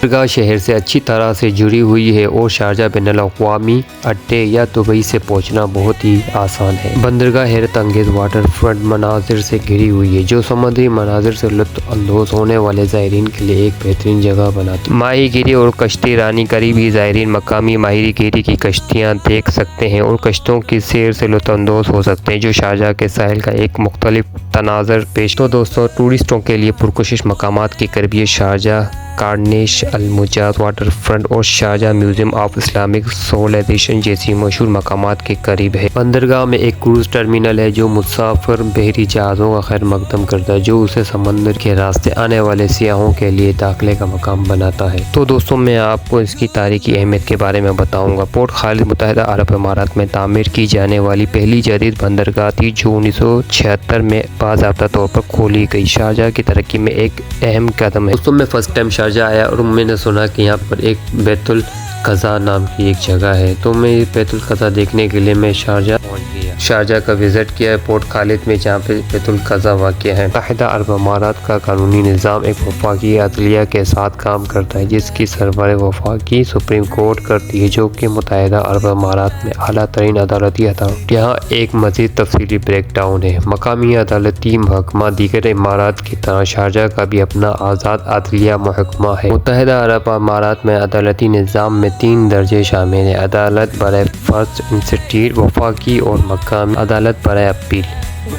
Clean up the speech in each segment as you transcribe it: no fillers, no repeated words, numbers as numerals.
बंदरगाह शहर से अच्छी तरह से जुड़ी हुई है और शारजाह बैनुल-अक़वामी अड्डे या दुबई से पहुंचना बहुत ही आसान है। बंदरगाह हैरत अंगेज वाटर फ्रंट मनाजिर से घिरी हुई है, जो समुद्री मनाजिर से लुत्फ़ अंदोज होने वाले ज़ायरीन के लिए एक बेहतरीन जगह बनाती है। माहीगीरी और कश्ती रानी करीब ही ज़ायरीन मकामी माहीगीरी की कश्तियाँ देख सकते हैं और कश्तों की सैर से लुत्फ़ अंदोज हो सकते हैं, जो शारजाह के साहिल का एक मुख्तलिफ तनाज़र पेश। तो दोस्तों, टूरिस्टों के लिए पुरकशिश मकामात के करीब ये Sharjah corniche, Al Majaz water front और Sharjah museum of Islamic civilisation जैसी मशहूर मकामात के करीब है। बंदरगाह में एक क्रूज़ टर्मिनल है जो मुसाफिर बहरी जहाज़ों का खैर मकदम करता है, जो उसे समंदर के रास्ते आने वाले सियाहों के लिए दाखिले का मकाम बनाता है। तो दोस्तों, मैं आपको इसकी तारीखी अहमियत के बारे में बताऊँगा। पोर्ट खालिद मुत्तहिदा अरब अमारात में तामीर की जाने वाली पहली जदीद बंदरगाह थी, जो 1976 में बाज़ाब्ता तौर पर खोली गई। शारजाह की तरक्की में एक अहम कदम है। दोस्तों, मैं फर्स्ट टाइम शारजाह आया और मैंने सुना कि यहाँ पर एक बैतुल क़ज़ा नाम की एक जगह है, तो मैं बैतुल क़ज़ा देखने के लिए मैं शारजाह पहुँच गया। शारजाह का विज़िट किया है पोर्ट खालिद में, जहाँ पे बैतुल क़ज़ा वाक़या है। मुत्तहिदा अरब अमारात का कानूनी निज़ाम एक वफाकी अदलिया के साथ काम करता है, जिसकी सरबराही वफाकी सुप्रीम कोर्ट करती है, जो कि मुत्तहिदा अरब अमारात में आला तरीन अदालती अथॉरिटी। यहाँ एक मज़ीद तफसीली ब्रेक डाउन है। मकामी अदालती महकमा दीगर इमारात की तरह शारजाह का भी अपना आज़ाद अदलिया महकमा है। मुत्तहिदा अरब अमारात में अदालती निज़ाम में 3 दर्जे शामिल हैं: अदालत बराए फर्स्ट इंस्टीट्यूट, वफाकी और मकामी अदालत बराए अपील।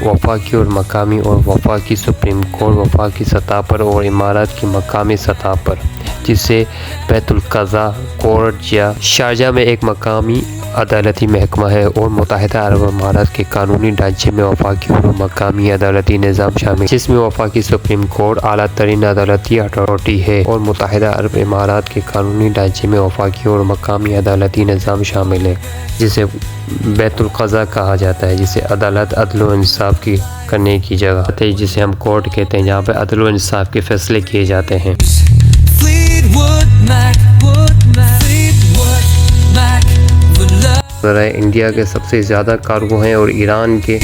वफाकी और मकामी और वफाकी सुप्रीम कोर्ट वफाकी सतह पर और इमारत की मकामी सतह पर, जिसे बैतुल क़ज़ा कोर्ट या शारजाह में एक मकामी अदालती महकमा है। और मुत्तहिदा अरब अमारात के कानूनी ढांचे में वफाकी और मकामी अदालती निज़ाम शामिल, जिसमें वफाकी सुप्रीम कोर्ट आला तरीन अदालती अथॉरिटी है। और मुत्तहिदा अरब अमारात के कानूनी ढांचे में वफाकी और मकामी अदालती निज़ाम शामिल है, जिसे बैतुल क़ज़ा कहा जाता है, जिसे अदालत अदल व इंसाफ की करने की जगह है, जिसे हम कोर्ट कहते हैं, जहाँ पर अदल व इंसाफ के फैसले किए जाते हैं। इंडिया के सबसे ज़्यादा कार्गो हैं और ईरान के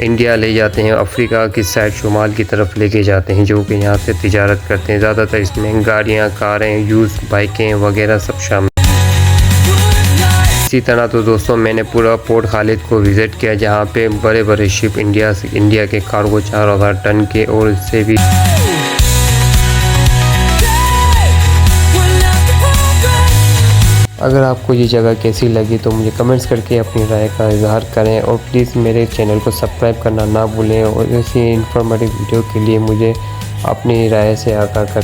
इंडिया ले जाते हैं, अफ्रीका की साइड शुमाल की तरफ लेके जाते हैं, जो कि यहाँ से तिजारत करते हैं। ज़्यादातर इसमें गाड़ियाँ, कारें, यूज़ बाइकें वगैरह सब शामिल। इसी तरह तो दोस्तों, मैंने पूरा पोर्ट खालिद को विज़िट किया, जहाँ पे बड़े बड़े शिप इंडिया के कार्गो 4000 टन के और इससे भी। अगर आपको ये जगह कैसी लगी तो मुझे कमेंट्स करके अपनी राय का इजहार करें, और प्लीज़ मेरे चैनल को सब्सक्राइब करना ना भूलें, और ऐसी इंफॉर्मेटिव वीडियो के लिए मुझे अपनी राय से आगाह करें।